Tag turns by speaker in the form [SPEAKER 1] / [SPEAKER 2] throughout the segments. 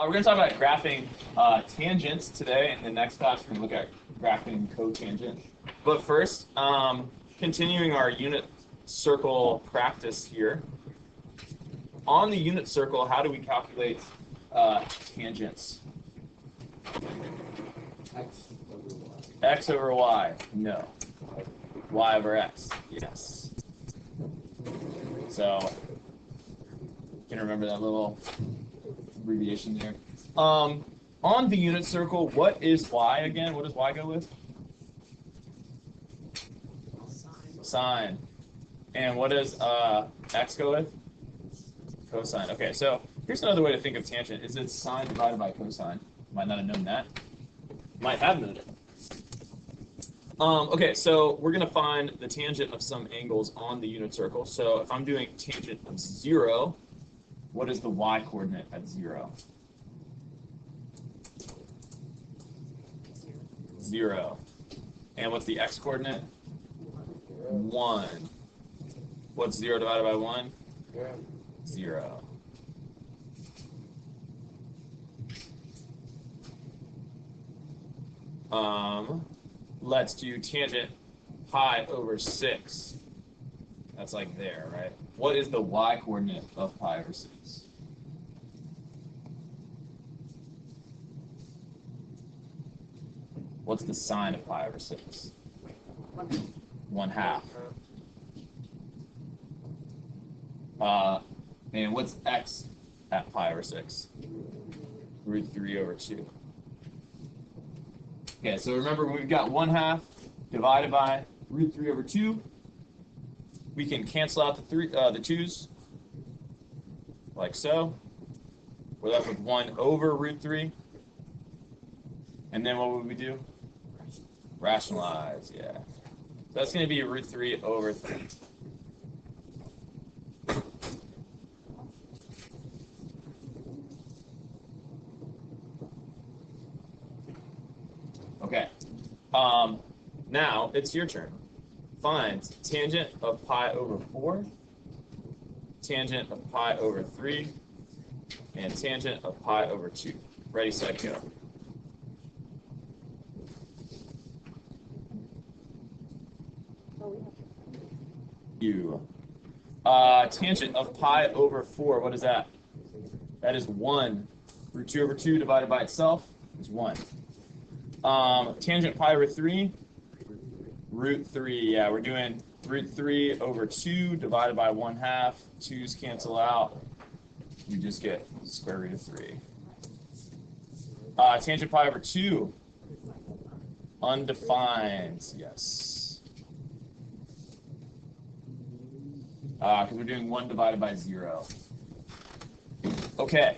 [SPEAKER 1] We're going to talk about graphing tangents today. In the next class, we're going to look at graphing cotangent. But first, continuing our unit circle practice here. On the unit circle, how do we calculate tangents? X over y. No. Y over x. Yes. So, you can remember that little abbreviation there. On the unit circle, what is y again? What does y go with? Sine. And what does x go with? Cosine. Okay, so here's another way to think of tangent. Is it sine divided by cosine? Might not have known that. Might have known it. Okay, so we're going to find the tangent of some angles on the unit circle. So if I'm doing tangent of 0, what is the y-coordinate at 0? 0. And what's the x-coordinate? 1. What's 0 divided by 1? 0. Let's do tangent pi over 6. That's like there, right? What is the y-coordinate of pi over 6? What's the sine of pi over 6? 1/2. And what's x at pi over 6? Root 3 over 2. Okay, so remember we've got 1/2 divided by root 3 over 2. We can cancel out the 2's, like so. We're left with 1 over root 3. And then what would we do? Rationalize, yeah. So that's going to be root 3 over 3. Okay. Now it's your turn. Find tangent of pi over 4, tangent of pi over 3, and tangent of pi over 2. Ready, set, go. Tangent of pi over 4, what is that? That is 1. Root 2 over 2 divided by itself is 1. Tangent pi over 3, root 3. Yeah, we're doing root 3 over 2 divided by 1/2. 2's cancel out. You just get square root of 3. Tangent pi over 2, undefined. Yes. Because we're doing 1 divided by 0. Okay,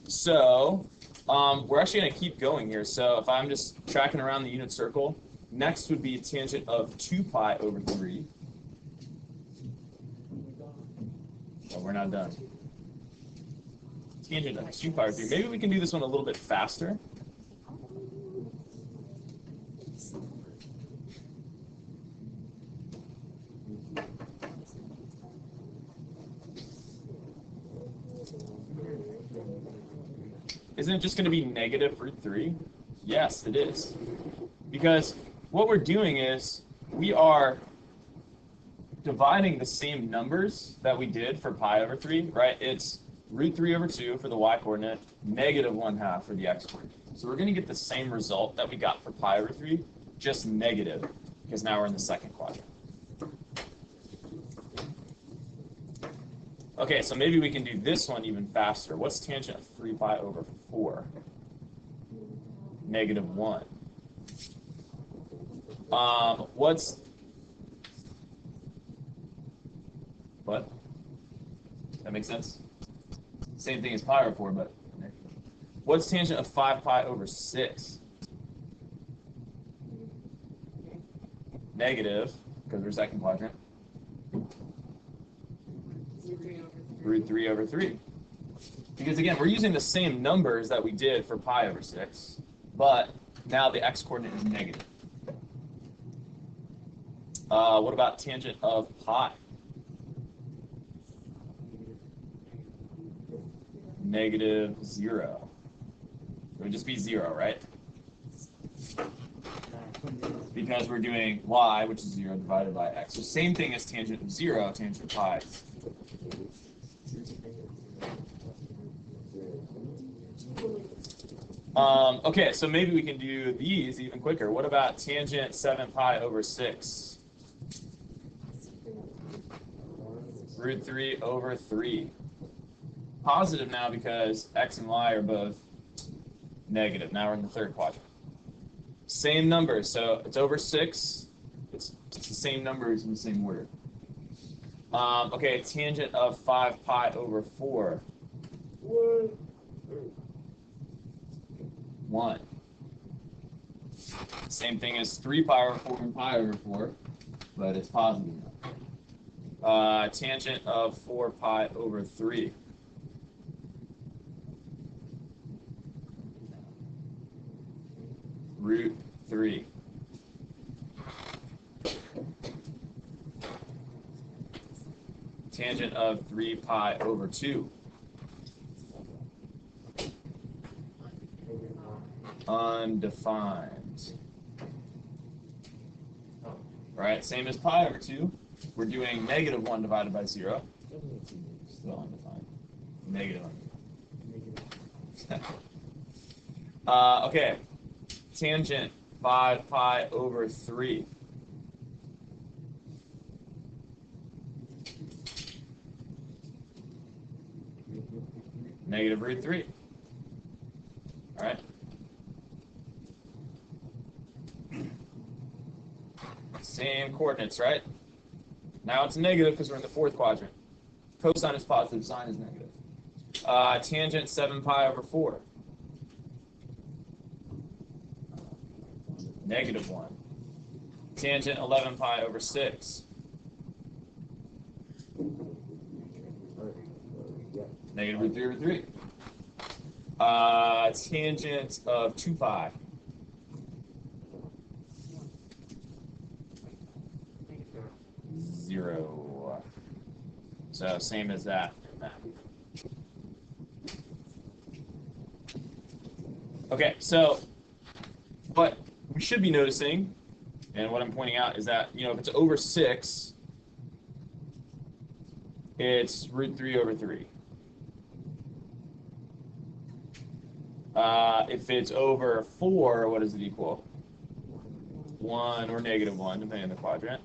[SPEAKER 1] so we're actually going to keep going here. So if I'm just tracking around the unit circle, next would be tangent of 2 pi over 3. Oh, we're not done. Tangent of 2 pi over 3. Maybe we can do this one a little bit faster. Isn't it just going to be negative root 3? Yes, it is. Because what we're doing is we are dividing the same numbers that we did for pi over 3, right? It's root 3 over 2 for the y-coordinate, negative 1/2 for the x-coordinate. So we're going to get the same result that we got for pi over 3, just negative, because now we're in the second quadrant. Okay, so maybe we can do this one even faster. What's tangent of 3 pi over 4? Negative 1. What? That makes sense? Same thing as pi over 4, but what's tangent of 5 pi over 6? Negative, because we're second quadrant. Root 3 over 3. Because again, we're using the same numbers that we did for pi over 6, but now the x-coordinate is negative. What about tangent of pi? Negative 0. It would just be 0, right? Because we're doing y, which is 0, divided by x. So same thing as tangent of 0, tangent of pi. Okay, so maybe we can do these even quicker. What about tangent 7 pi over 6? Root 3 over 3. Positive now because x and y are both negative. Now we're in the third quadrant. Same numbers, so it's over 6. It's the same numbers in the same order. Okay, tangent of 5 pi over 4. 1. Same thing as 3 pi over 4 and pi over 4, but it's positive now. Tangent of 4 pi over 3. Root 3. Tangent of 3 pi over 2. Undefined. Right, same as pi over 2. We're doing negative 1 divided by 0. Still undefined. Negative 1. Okay. Tangent 5 pi over 3. Negative root 3. All right. Same coordinates, right? Now it's negative because we're in the fourth quadrant. Cosine is positive, sine is negative. Tangent 7 pi over 4. Negative 1. Tangent 11 pi over 6. Negative root 3 over 3. Tangent of 2 pi. Zero. So same as that. Okay, so what we should be noticing, and what I'm pointing out, is that, if it's over 6, it's root 3 over 3. If it's over 4, what does it equal? 1 or negative 1, depending on the quadrant.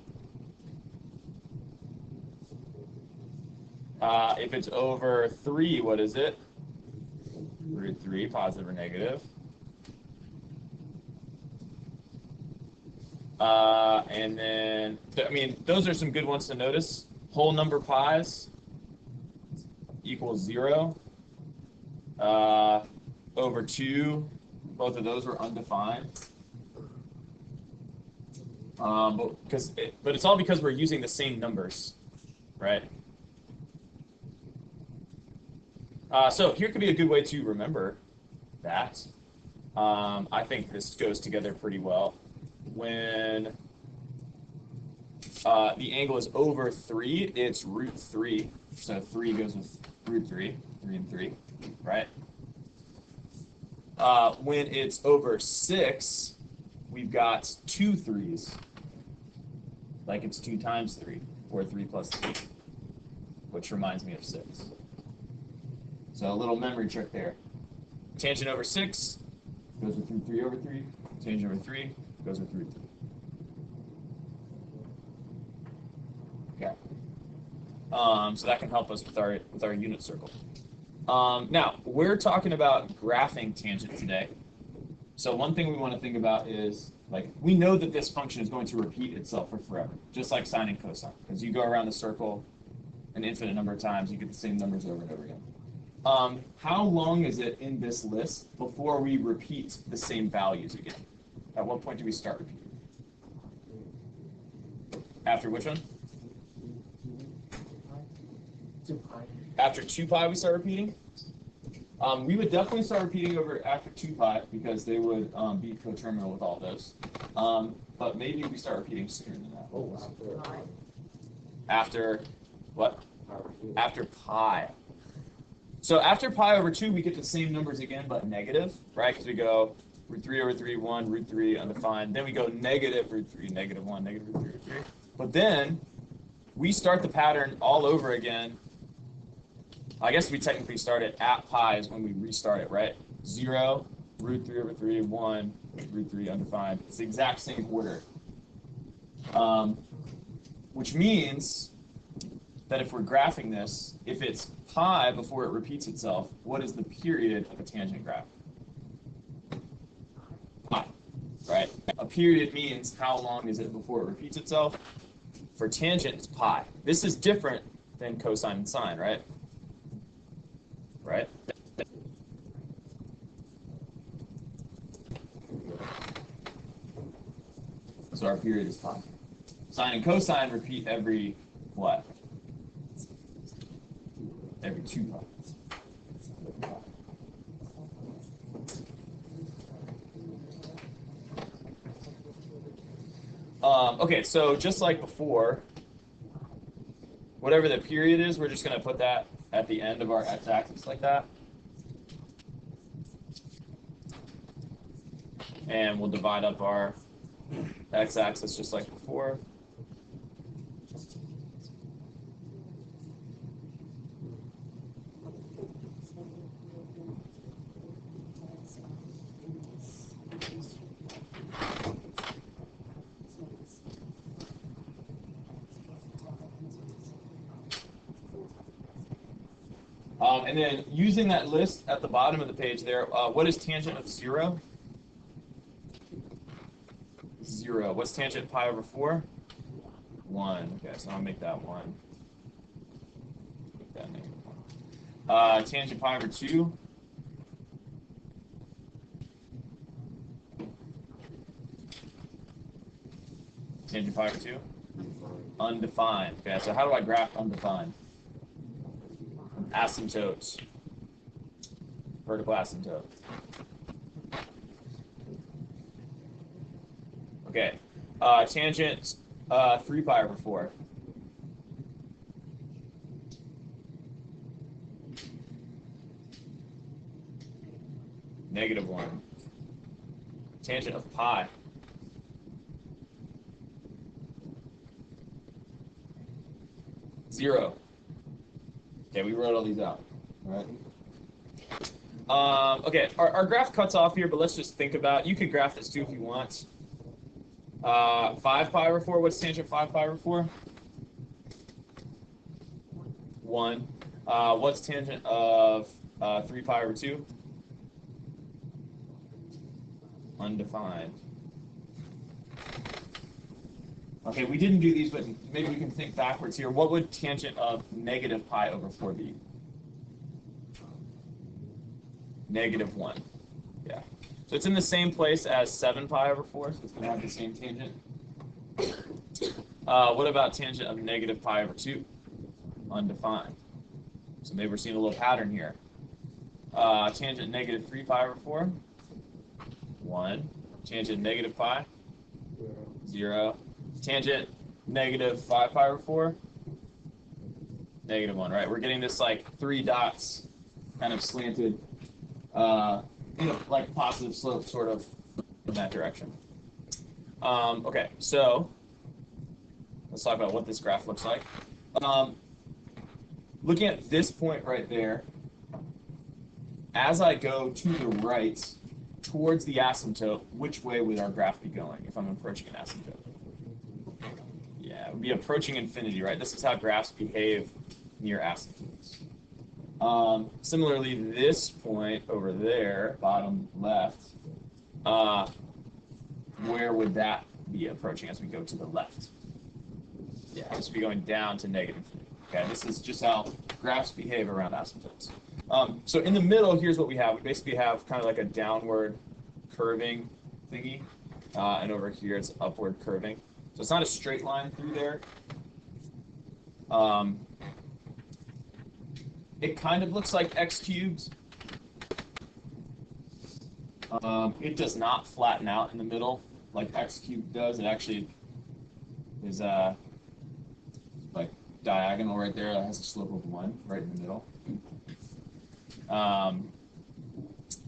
[SPEAKER 1] If it's over 3, what is it? Root 3, positive or negative. And then, those are some good ones to notice. Whole number pi's equals 0. Over 2, both of those were undefined. But it's all because we're using the same numbers, right? So here could be a good way to remember that. I think this goes together pretty well. When the angle is over 3, it's root 3. So 3 goes with root 3, 3 and 3, right? When it's over 6, we've got 2 3's. Like it's 2 times 3, or 3 plus 3, which reminds me of 6. So a little memory trick there. Tangent over 6 goes with root 3 over 3. Tangent over 3 goes with root 3. Okay. So that can help us with our unit circle. Now, we're talking about graphing tangent today. So one thing we want to think about is, we know that this function is going to repeat itself for forever, just like sine and cosine. Because you go around the circle an infinite number of times, you get the same numbers over and over again. How long is it in this list before we repeat the same values again? At what point do we start repeating? After which one?
[SPEAKER 2] 2 pi.
[SPEAKER 1] After 2 pi we start repeating? We would definitely start repeating after 2 pi because they would be coterminal with all those. But maybe we start repeating sooner than that. After what? After pi. So after pi over 2, we get the same numbers again, but negative, right? Because we go root 3 over 3, 1, root 3, undefined. Then we go negative root 3, negative 1, negative root 3, root 3. But then we start the pattern all over again. I guess we technically start it at pi is when we restart it, right? 0, root 3 over 3, 1, root 3, undefined. It's the exact same order. Which means that if we're graphing this, if it's pi before it repeats itself, what is the period of a tangent graph? Pi, right? A period means how long is it before it repeats itself. For tangent, it's pi. This is different than cosine and sine, right? Right? So our period is pi. Sine and cosine repeat every what? Every 2 pi. Okay, so just like before, whatever the period is, we're just going to put that at the end of our x-axis like that. And we'll divide up our x-axis just like before. And then using that list at the bottom of the page there, what is tangent of 0? 0. What's tangent pi over 4? 1. Okay, so I'll make that 1. Make that negative 1. Tangent pi over 2? Tangent pi over 2? Undefined. Okay, so how do I graph undefined? Asymptotes. Vertical asymptote. Okay. Tangent 3 pi over 4. Negative 1. Tangent of pi. Zero. Okay, we wrote all these out. All right. Okay, our graph cuts off here, but let's just think about, you could graph this too if you want. 5 pi over 4, what's tangent 5 pi over 4? 1. What's tangent of 3 pi over 2? Undefined. Okay, we didn't do these, but maybe we can think backwards here. What would tangent of negative pi over 4 be? Negative 1. Yeah. So it's in the same place as 7 pi over 4, so it's going to have the same tangent. What about tangent of negative pi over 2? Undefined. So maybe we're seeing a little pattern here. Tangent negative 3 pi over 4? 1. Tangent negative pi? 0. Tangent negative 5 pi over 4? Negative 1, right? We're getting this like 3 dots kind of slanted, like positive slope sort of in that direction. Okay, so let's talk about what this graph looks like. Looking at this point right there, as I go to the right towards the asymptote, which way would our graph be going if I'm approaching an asymptote? Yeah, it would be approaching infinity, right? This is how graphs behave near asymptotes. Similarly, this point over there, bottom left, where would that be approaching as we go to the left? Yeah, this would be going down to negative 3. Okay, this is just how graphs behave around asymptotes. So in the middle, here's what we have. We basically have kind of like a downward curving thingy, and over here it's upward curving. So it's not a straight line through there. It kind of looks like x cubed. It does not flatten out in the middle like x cubed does. It actually is like diagonal right there. It has a slope of 1 right in the middle. But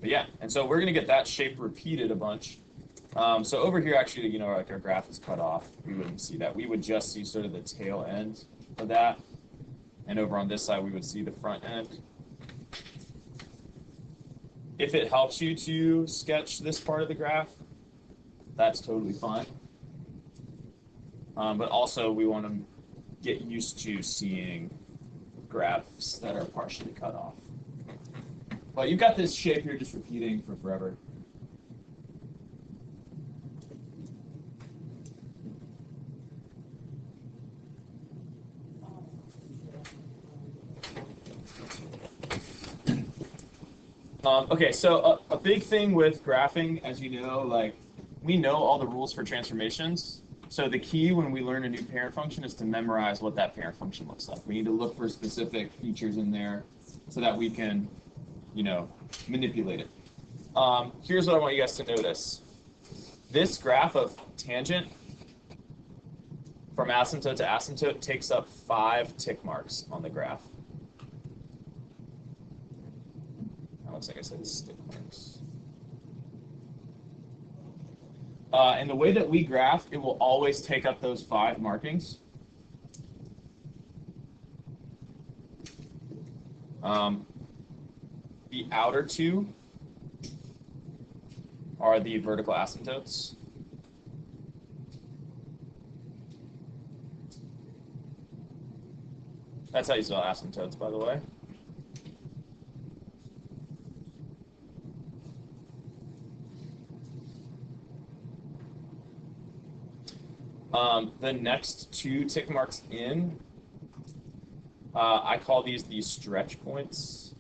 [SPEAKER 1] yeah, and so we're going to get that shape repeated a bunch. So over here, actually, you know, like our graph is cut off. We wouldn't see that. We would just see sort of the tail end of that. And over on this side, we would see the front end. If it helps you to sketch this part of the graph, that's totally fine. But also, we want to get used to seeing graphs that are partially cut off. But you've got this shape here just repeating for forever. Okay, so a big thing with graphing, as you know, like we know all the rules for transformations. So the key when we learn a new parent function is to memorize what that parent function looks like. We need to look for specific features in there so that we can, you know, manipulate it. Here's what I want you guys to notice. This graph of tangent from asymptote to asymptote takes up 5 tick marks on the graph. Looks like I said stick marks. And the way that we graph, it will always take up those 5 markings. The outer 2 are the vertical asymptotes. That's how you spell asymptotes, by the way. The next 2 tick marks in, I call these the stretch points.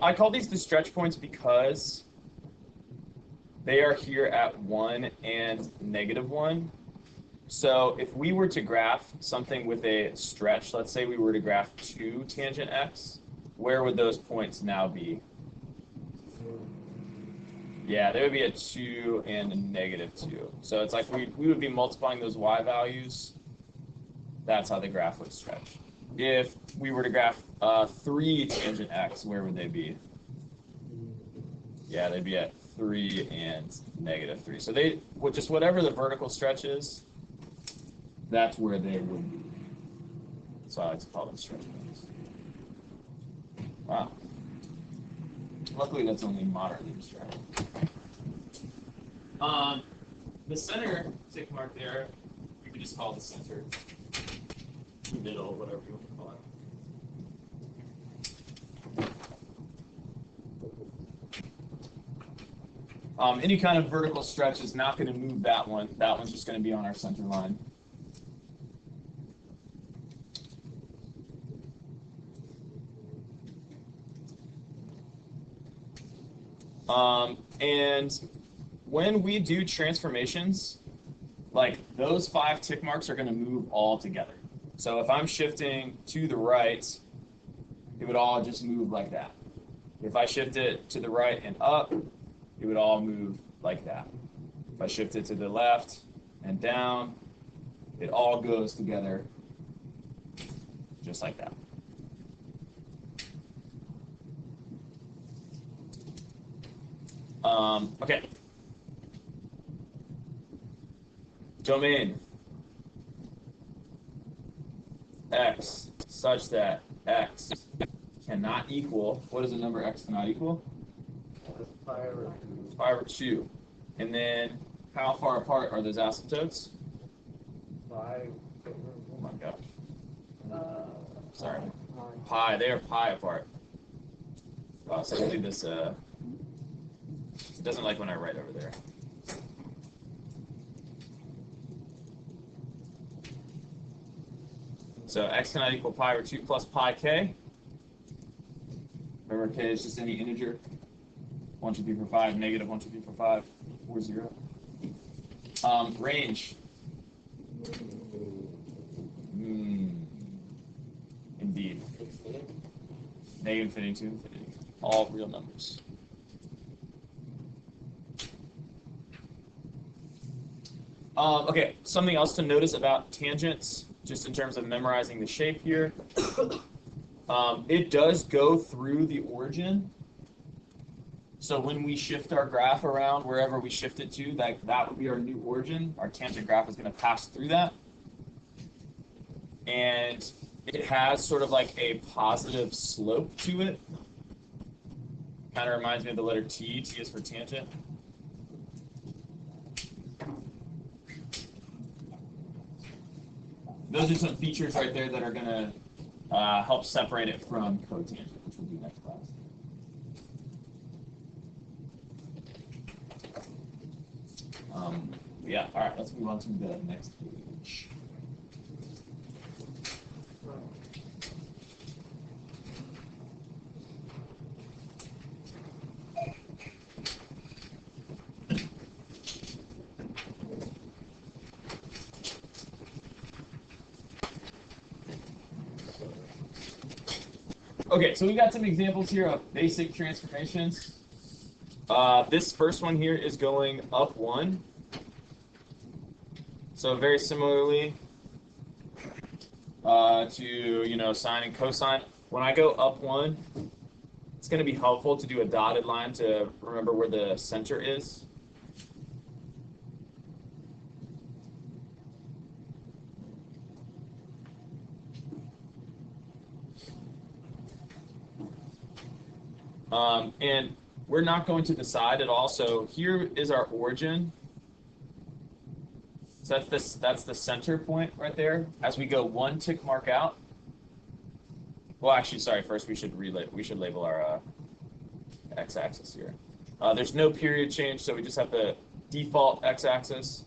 [SPEAKER 1] I call these the stretch points because they are here at 1 and -1. So if we were to graph something with a stretch, let's say we were to graph 2 tangent x, where would those points now be? Yeah, they would be at 2 and -2. So it's like we would be multiplying those y values. That's how the graph would stretch. If we were to graph 3 tangent x, where would they be? Yeah, they'd be at 3 and -3. So they, just whatever the vertical stretch is, that's where they would be. So I like to call them stretch points. Wow. Luckily, that's only moderately distracting. The center tick mark there, we could just call the center, middle, whatever you want to call it. Any kind of vertical stretch is not going to move that one. That one's just going to be on our center line. And when we do transformations, like those 5 tick marks are going to move all together. So if I'm shifting to the right, it would all just move like that. If I shift it to the right and up, it would all move like that. If I shift it to the left and down, it all goes together just like that. Okay. Domain x such that x cannot equal, what is the number x cannot equal? Pi over 2. And then how far apart are those asymptotes?
[SPEAKER 2] 5.
[SPEAKER 1] Oh my gosh. Sorry. Pi, they are pi apart. So hopefully this, it doesn't like when I write over there. So x cannot equal pi over 2 plus pi k. Remember, k is just any integer. 1, 2, 3, 4, 5, negative 1, 2, 3, 4, 5, 4, 0. Range. Indeed. negative infinity to infinity. All real numbers. Okay, something else to notice about tangents, just in terms of memorizing the shape here. It does go through the origin. So when we shift our graph around, wherever we shift it to, that would be our new origin. Our tangent graph is going to pass through that. And it has sort of like a positive slope to it. Kind of reminds me of the letter T. T is for tangent. Those are some features right there that are going to help separate it from cotangent, which we'll do next class. Yeah, all right, let's move on to the next page. Okay, so we got some examples here of basic transformations. This first one here is going up 1. So very similarly to sine and cosine. When I go up 1, it's going to be helpful to do a dotted line to remember where the center is. And we're not going to the side at all. So here is our origin. So that's the center point right there. As we go 1 tick mark out. Well, actually, sorry. First, we should label our x-axis here. There's no period change, so we just have the default x-axis.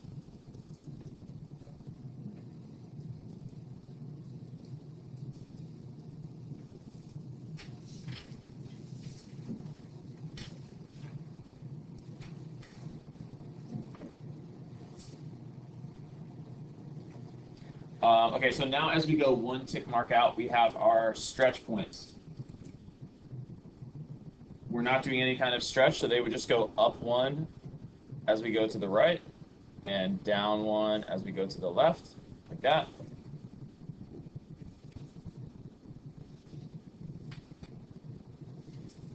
[SPEAKER 1] Okay, so now as we go 1 tick mark out, we have our stretch points. We're not doing any kind of stretch, so they would just go up 1 as we go to the right, and down 1 as we go to the left, like that.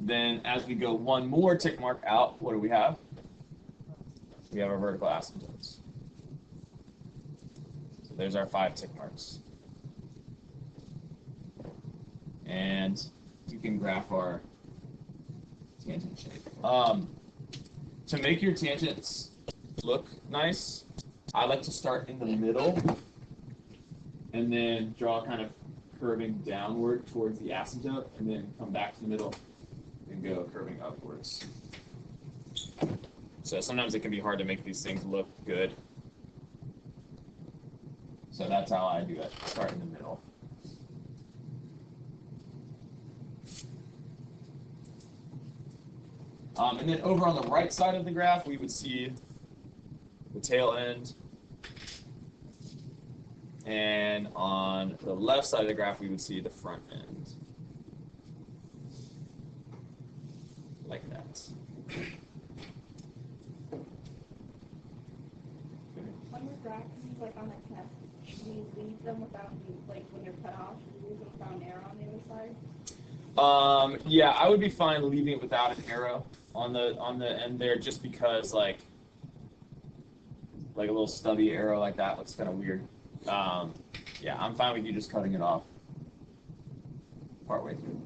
[SPEAKER 1] Then as we go 1 more tick mark out, what do we have? We have our vertical asymptotes. There's our 5 tick marks. And you can graph our tangent shape. To make your tangents look nice, I like to start in the middle and then draw kind of curving downward towards the asymptote and then come back to the middle and go curving upwards. So sometimes it can be hard to make these things look good. So that's how I do it. Start in the middle. And then over on the right side of the graph, we would see the tail end. And on the left side of the graph, we would see the front end. Like that.
[SPEAKER 3] When you're graphing, like on a test, do you leave them without, like when you're cut off, do you leave them without an arrow on the other side?
[SPEAKER 1] Yeah, I would be fine leaving it without an arrow on the end there, just because like a little stubby arrow like that looks kind of weird. Yeah, I'm fine with you just cutting it off partway through.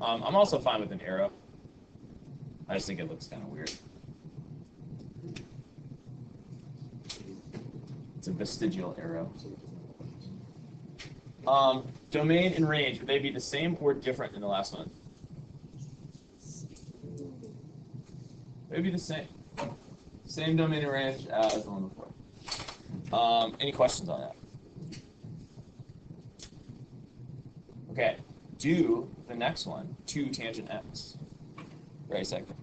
[SPEAKER 1] I'm also fine with an arrow. I just think it looks kind of weird. It's a vestigial arrow. Domain and range, would they be the same or different than the last one? They'd be the same. Same domain and range as the one before. Any questions on that? Okay, do the next one, 2 tangent x. Ready, second.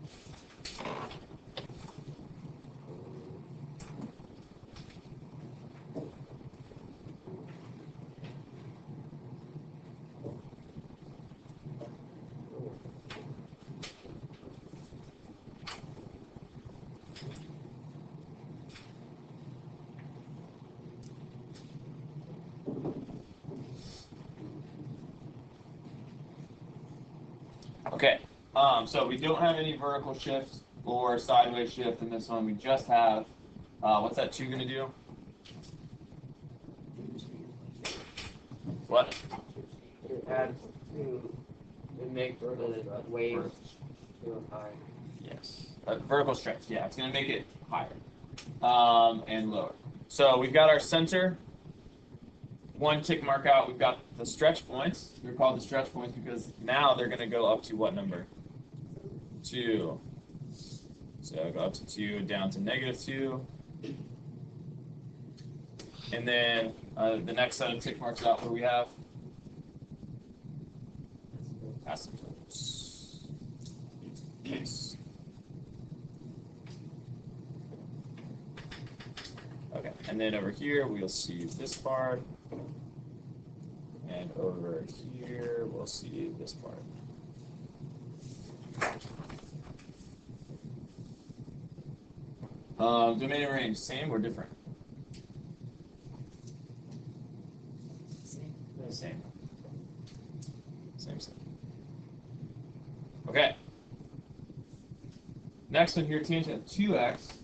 [SPEAKER 1] Okay, so we don't have any vertical shift or sideways shift in this one. We just have, what's that 2 going to do? What?
[SPEAKER 2] It adds to, it makes the wave feel high.
[SPEAKER 1] Yes. Vertical stretch, yeah, it's going to make it higher and lower. So we've got our center, 1 tick mark out. We've got the stretch points. They're called the stretch points because now they're going to go up to what number? 2. So go up to 2, down to -2. And then the next set of tick marks out, what do we have? Asymptotes. Yes. Okay, and then over here we'll see this part. And over here we'll see this part. Domain and range, same or different? Same. Same. Okay. Next one here, tangent 2x.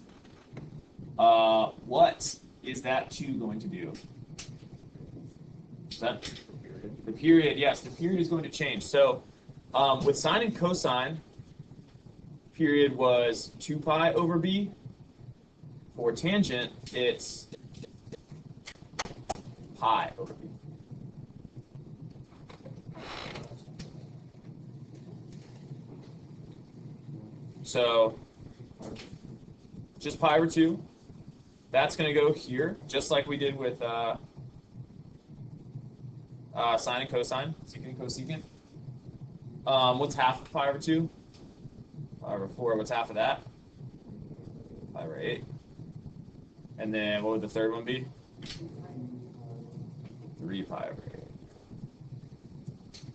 [SPEAKER 1] What is that 2 going to do? Is that the period? Yes, the period is going to change. So with sine and cosine, period was 2 pi over b. For tangent, it's pi over b. So just pi over 2. That's going to go here, just like we did with sine and cosine, secant and cosecant. What's half of pi over 2? Pi over 4. What's half of that? Pi over 8. And then what would the third one be? 3 pi over 8.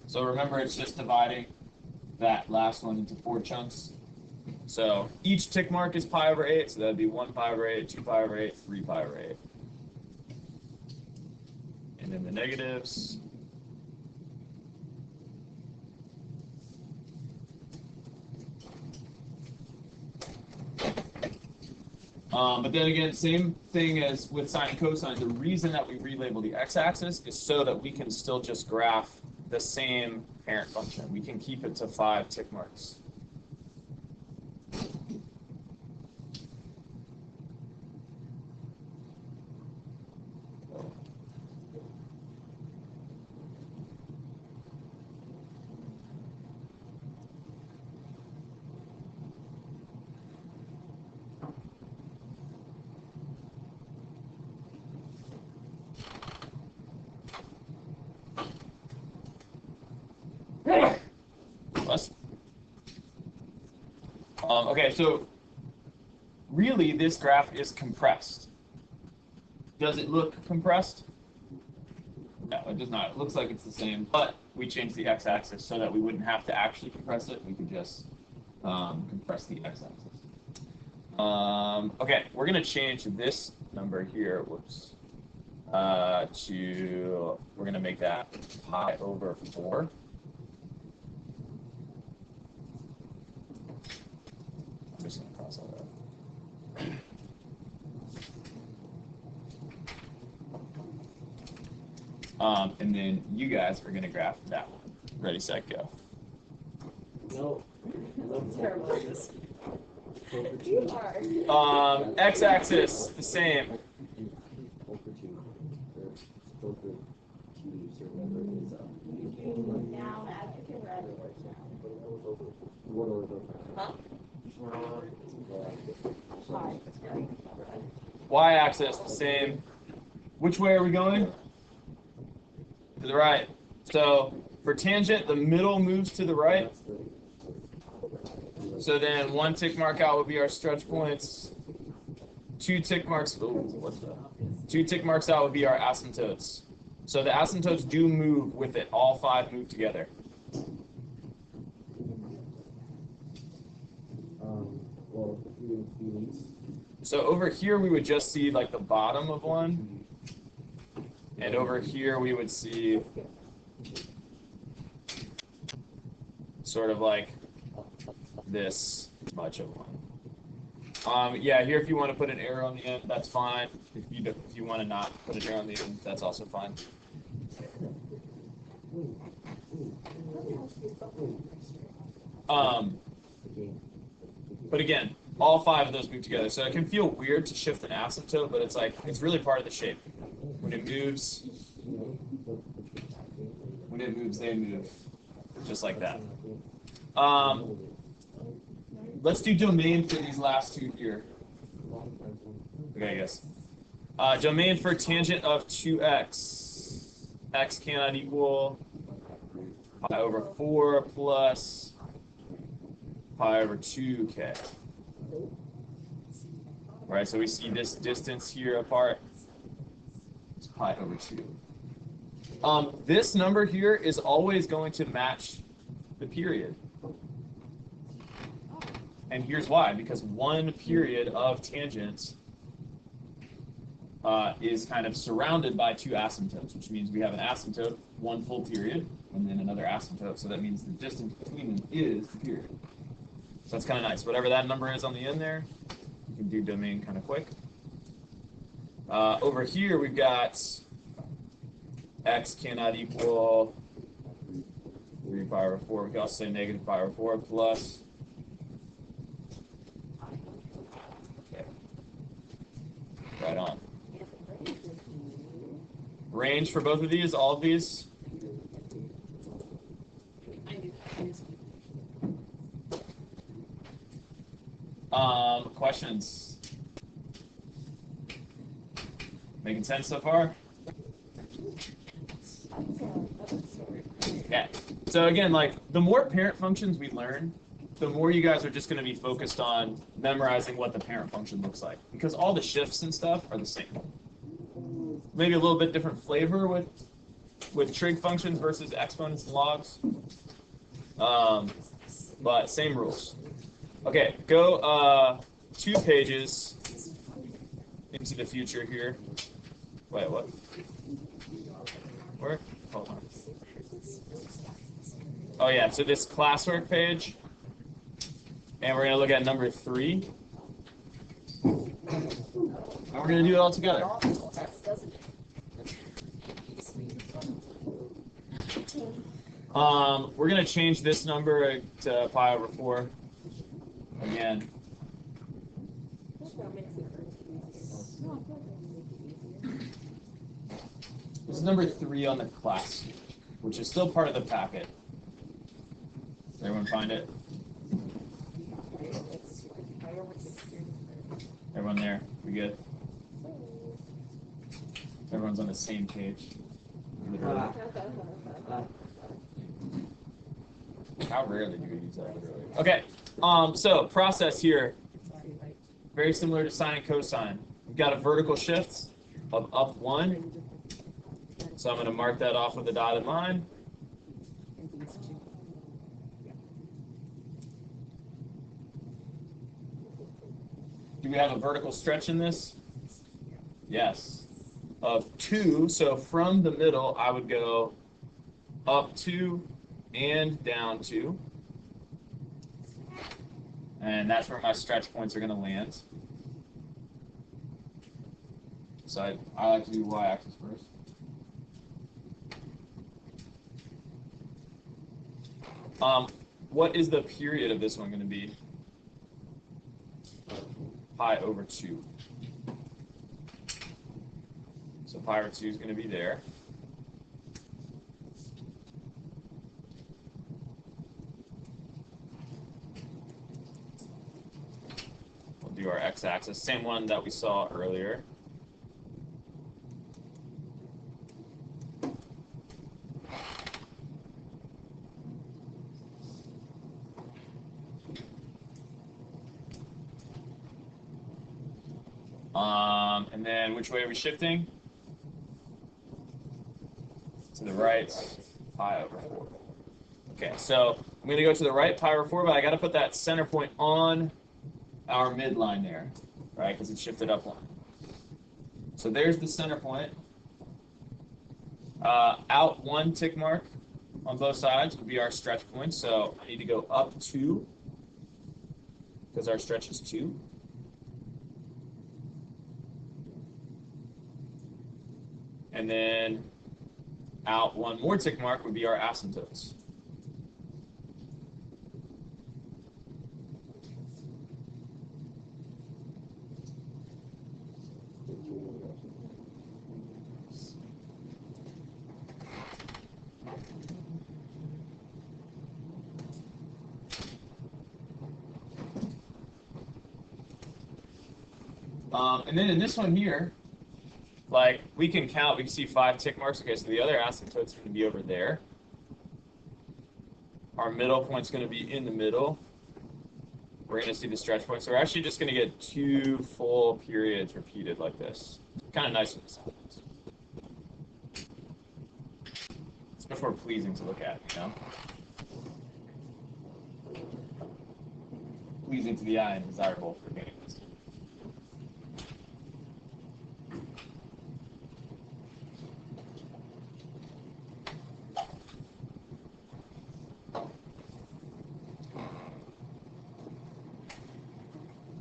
[SPEAKER 1] So remember, it's just dividing that last one into 4 chunks. So each tick mark is pi over 8, so that would be 1 pi over 8, 2 pi over 8, 3 pi over 8. And then the negatives. But then again, same thing as with sine and cosine. The reason that we relabel the x-axis is so that we can still just graph the same parent function. We can keep it to 5 tick marks. Okay, so really this graph is compressed. Does it look compressed? No, it does not. It looks like it's the same, but we changed the x-axis so that we wouldn't have to actually compress it. We could just compress the x-axis. Okay, we're going to change this number here, whoops, we're going to make that pi over 4. I'm just going to cross all that. And then you guys are going to graph that one. Ready, set, go.
[SPEAKER 2] No.
[SPEAKER 3] That's terrible. You are.
[SPEAKER 1] X-axis, the same.
[SPEAKER 3] Down as you can read. Huh?
[SPEAKER 1] Y-axis, the same. Which way are we going? To the right. So for tangent, the middle moves to the right. So then 1 tick mark out would be our stretch points. 2 tick marks. Oh, what's that? 2 tick marks out would be our asymptotes. So the asymptotes do move with it. All 5 move together. So over here we would just see like the bottom of one. And over here we would see. sort of like this much of one. Yeah, here if you want to put an arrow on the end, that's fine. If you want to not put an arrow on the end, that's also fine. But again, all 5 of those move together. So it can feel weird to shift an asymptote, but it's like it's really part of the shape. When it moves, they move, just like that. Let's do domain for these last 2 here. Okay, yes. Domain for tangent of 2x. X cannot equal pi over 4 plus pi over 2k. All right, so we see this distance here apart. It's pi over 2. This number here is always going to match the period. And here's why, because one period of tangents is kind of surrounded by 2 asymptotes, which means we have an asymptote, 1 full period, and then another asymptote, so that means the distance between them is the period. So that's kind of nice. Whatever that number is on the end there, you can do domain kind of quick. Over here, we've got x cannot equal 3 pi over 4. We can also say negative pi over 4 plus. Okay. Right on. Range for both of these, all of these? Questions? Making sense so far? Yeah. So again, like the more parent functions we learn, the more you guys are just going to be focused on memorizing what the parent function looks like, because all the shifts and stuff are the same. Maybe a little bit different flavor with trig functions versus exponents and logs, but same rules. Okay, go 2 pages into the future here. Wait, what? Where? Hold on. Oh yeah, so this classwork page, and we're going to look at number 3. And we're going to do it all together. We're going to change this number to pi over 4 again. This is number 3 on the class, which is still part of the packet. Does everyone find it? Everyone there? We good? Everyone's on the same page. Literally. How rarely do we use that literally? Okay, so process here, very similar to sine and cosine. We've got a vertical shift of up 1. So I'm going to mark that off with a dotted line. Do we have a vertical stretch in this? Yes. Of 2, so from the middle, I would go up 2 and down 2. And that's where my stretch points are going to land. So I like to do y-axis first. What is the period of this one going to be? Pi over 2. So pi over 2 is going to be there. We'll do our x-axis, same one that we saw earlier. And then which way are we shifting? To the right, pi over 4. Okay, so I'm going to go to the right, pi over 4, but I got to put that center point on our midline there, right? Because it's shifted up 1. So there's the center point. Out 1 tick mark. on both sides would be our stretch points. So I need to go up 2 because our stretch is 2. And then out 1 more tick mark would be our asymptotes. And then in this one here, like we can count, we can see 5 tick marks. Okay, so the other asymptote's going to be over there. Our middle point's going to be in the middle. We're going to see the stretch point. So we're actually just going to get 2 full periods repeated like this. Kind of nice when this happens. It's much more pleasing to look at, you know? Pleasing to the eye and desirable for getting this.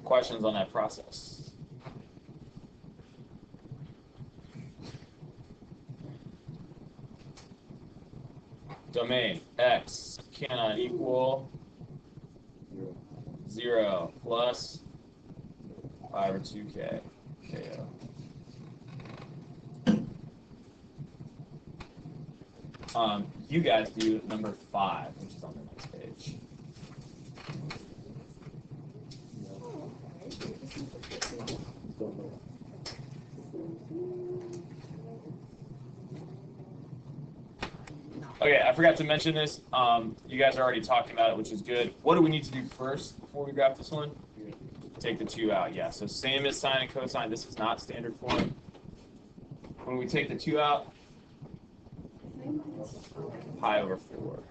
[SPEAKER 1] Questions on that process? Domain x cannot equal 0 plus pi over 2k ko. You guys do number 5, which is on the next page. Okay, I forgot to mention this. You guys are already talking about it, which is good. What do we need to do first before we graph this one? Take the 2 out, yeah. So same as sine and cosine. This is not standard form. When we take the 2 out, pi over 4.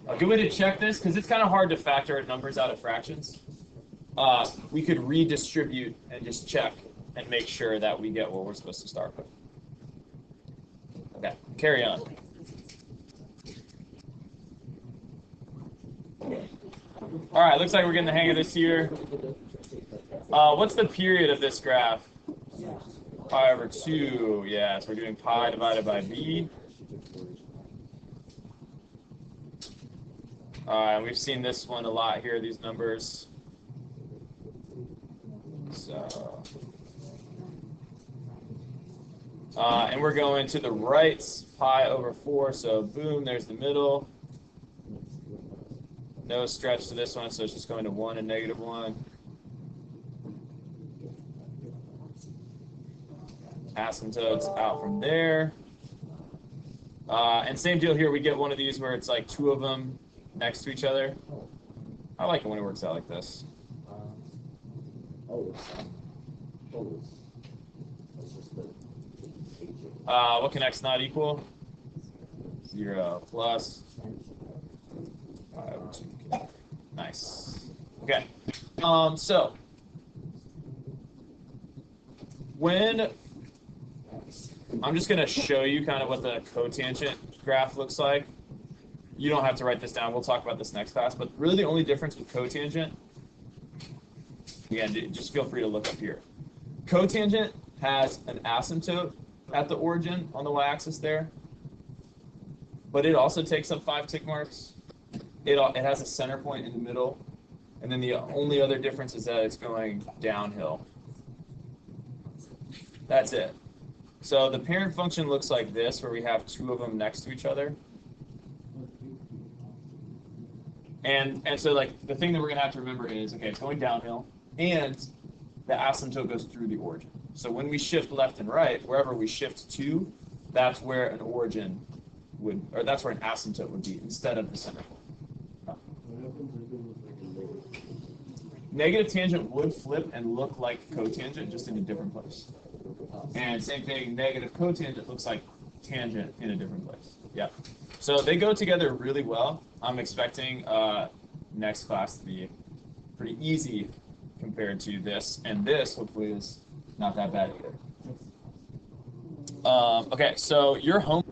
[SPEAKER 1] A good way to check this, because it's kind of hard to factor numbers out of fractions, we could redistribute and just check and make sure that we get what we're supposed to start with. Okay, carry on. All right, looks like we're getting the hang of this here. What's the period of this graph? Pi over 2. Yeah, so we're doing pi divided by b. We've seen this one a lot here, these numbers. So, and we're going to the right, pi over 4. So boom, there's the middle. No stretch to this one, so it's just going to 1 and -1. Asymptotes out from there. And same deal here, we get one of these where it's like 2 of them next to each other. I like it when it works out like this. What can x not equal? 0 plus pi over 2k. Nice. Okay. So when I'm just going to show you kind of what the cotangent graph looks like. You don't have to write this down. We'll talk about this next class. But really the only difference with cotangent, again, just feel free to look up here. Cotangent has an asymptote at the origin on the y-axis there. But it also takes up 5 tick marks. It has a center point in the middle. And then the only other difference is that it's going downhill. That's it. So the parent function looks like this, where we have 2 of them next to each other. And so like the thing that we're going to have to remember is, okay, it's going downhill, and the asymptote goes through the origin. So when we shift left and right, wherever we shift to, that's where an origin would, or that's where an asymptote would be instead of the center point. Negative tangent would flip and look like cotangent, just in a different place. And same thing, negative cotangent looks like tangent in a different place. Yeah. So they go together really well. I'm expecting next class to be pretty easy compared to this. And this, hopefully, is not that bad either. Okay, so your home.